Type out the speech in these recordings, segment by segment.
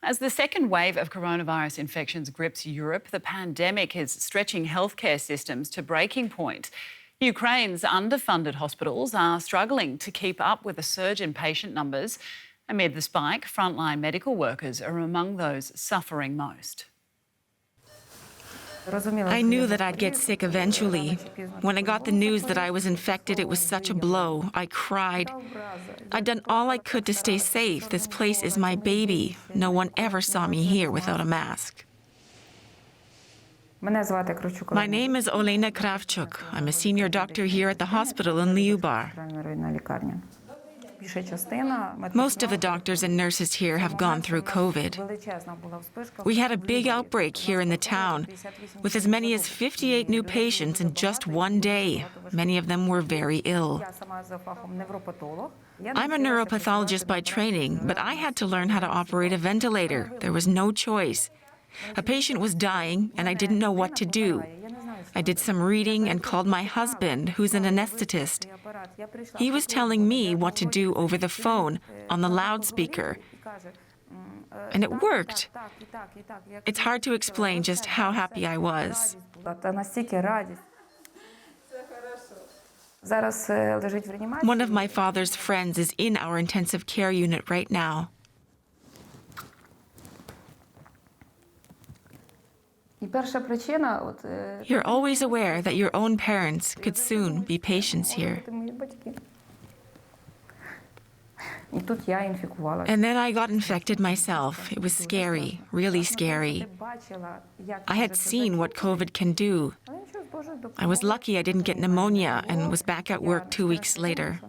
As the second wave of coronavirus infections grips Europe, the pandemic is stretching healthcare systems to breaking point. Ukraine's underfunded hospitals are struggling to keep up with a surge in patient numbers. Amid the spike, frontline medical workers are among those suffering most. I knew that I'd get sick eventually. When I got the news that I was infected, it was such a blow. I cried. I'd done all I could to stay safe. This place is my baby. No one ever saw me here without a mask. My name is Olena Kravchuk. I'm a senior doctor here at the hospital in Lyubar. Most of the doctors and nurses here have gone through COVID. We had a big outbreak here in the town, with as many as 58 new patients in just one day. Many of them were very ill. I'm a neuropathologist by training, but I had to learn how to operate a ventilator. There was no choice. A patient was dying, and I didn't know what to do. I did some reading and called my husband, who's an anesthetist. He was telling me what to do over the phone, on the loudspeaker. And it worked. It's hard to explain just how happy I was. One of my father's friends is in our intensive care unit right now. You're always aware that your own parents could soon be patients here. And then I got infected myself. It was scary, really scary. I had seen what COVID can do. I was lucky I didn't get pneumonia and was back at work 2 weeks later.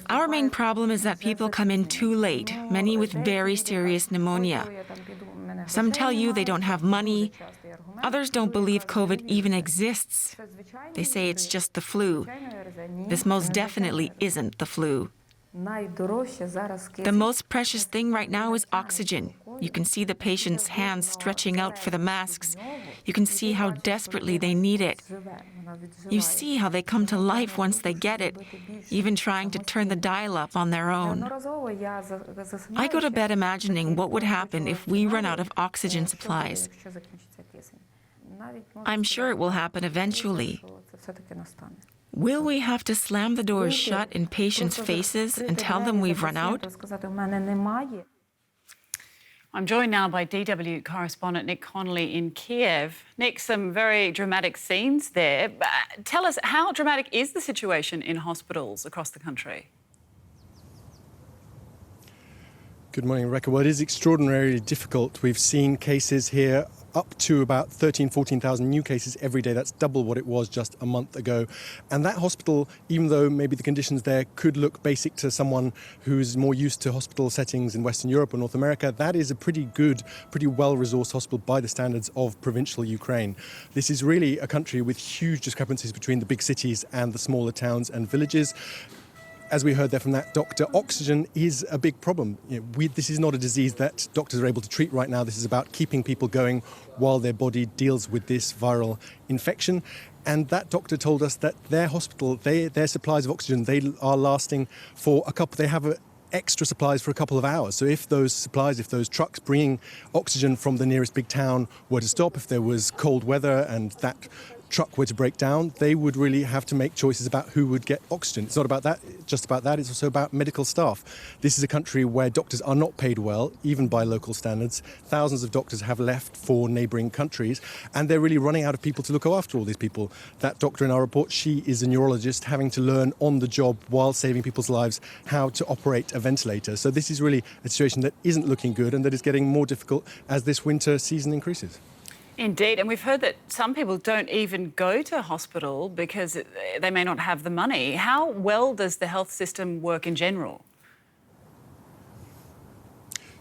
Our main problem is that people come in too late, many with very serious pneumonia. Some tell you they don't have money. Others don't believe COVID even exists. They say it's just the flu. This most definitely isn't the flu. The most precious thing right now is oxygen. You can see the patients' hands stretching out for the masks. You can see how desperately they need it. You see how they come to life once they get it, even trying to turn the dial up on their own. I go to bed imagining what would happen if we run out of oxygen supplies. I'm sure it will happen eventually. Will we have to slam the doors shut in patients' faces and tell them we've run out? I'm joined now by DW correspondent Nick Connolly in Kiev. Nick, some very dramatic scenes there. Tell us, how dramatic is the situation in hospitals across the country? Good morning, Rebecca. Well, it is extraordinarily difficult. We've seen cases here up to about 14,000 new cases every day. That's double what it was just a month ago. And that hospital, even though maybe the conditions there could look basic to someone who's more used to hospital settings in Western Europe or North America, that is a pretty good, pretty well-resourced hospital by the standards of provincial Ukraine. This is really a country with huge discrepancies between the big cities and the smaller towns and villages. As we heard there from that doctor, oxygen is a big problem. This is not a disease that doctors are able to treat right now. This is about keeping people going while their body deals with this viral infection. And that doctor told us that their hospital, their supplies of oxygen, they are lasting for they have extra supplies for a couple of hours. So if those supplies, if those trucks bringing oxygen from the nearest big town were to stop, if there was cold weather and that truck were to break down, they would really have to make choices about who would get oxygen. It's not about that, just about that. It's also about medical staff. This is a country where doctors are not paid well, even by local standards. Thousands of doctors have left for neighbouring countries, and they're really running out of people to look after all these people. That doctor in our report, she is a neurologist having to learn on the job while saving people's lives how to operate a ventilator. So this is really a situation that isn't looking good and that is getting more difficult as this winter season increases. Indeed, and we've heard that some people don't even go to hospital because they may not have the money. How well does the health system work in general?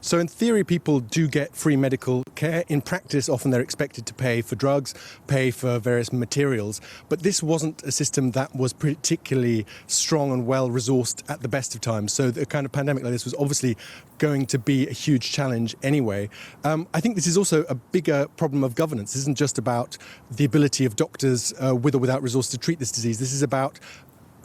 So in theory, people do get free medical care. In practice, often they're expected to pay for drugs, pay for various materials. But this wasn't a system that was particularly strong and well-resourced at the best of times. So the kind of pandemic like this was obviously going to be a huge challenge anyway. I think this is also a bigger problem of governance. This isn't just about the ability of doctors with or without resources to treat this disease. This is about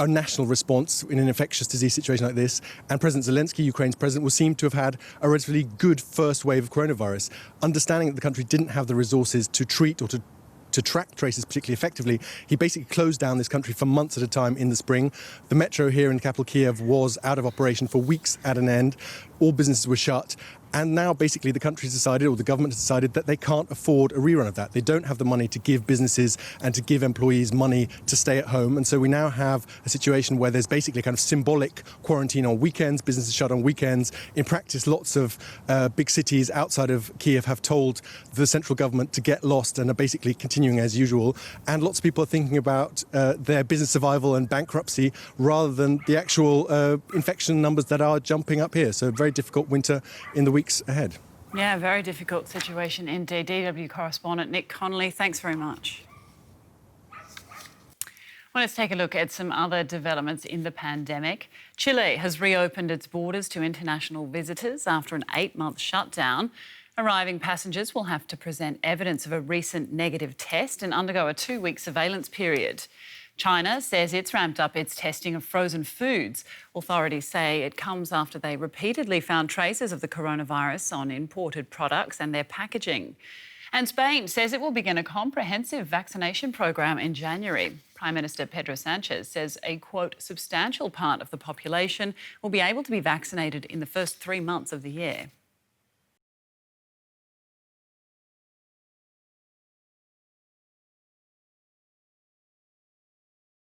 a national response in an infectious disease situation like this. And President Zelensky, Ukraine's president, will seem to have had a relatively good first wave of coronavirus. Understanding that the country didn't have the resources to treat or to track traces particularly effectively, he basically closed down this country for months at a time in the spring. The metro here in the capital Kiev was out of operation for weeks at an end. All businesses were shut. And now basically the country's decided, or the government has decided, that they can't afford a rerun of that. They don't have the money to give businesses and to give employees money to stay at home. And so we now have a situation where there's basically a kind of symbolic quarantine on weekends, businesses shut on weekends. In practice, lots of big cities outside of Kiev have told the central government to get lost and are basically continuing as usual. And lots of people are thinking about their business survival and bankruptcy rather than the actual infection numbers that are jumping up here. So very difficult winter in the weeks ahead. Yeah, very difficult situation indeed. DW correspondent Nick Connolly, thanks very much. Well, let's take a look at some other developments in the pandemic. Chile has reopened its borders to international visitors after an 8-month shutdown. Arriving passengers will have to present evidence of a recent negative test and undergo a 2-week surveillance period. China says it's ramped up its testing of frozen foods. Authorities say it comes after they repeatedly found traces of the coronavirus on imported products and their packaging. And Spain says it will begin a comprehensive vaccination program in January. Prime Minister Pedro Sanchez says a, quote, substantial part of the population will be able to be vaccinated in the first 3 months of the year.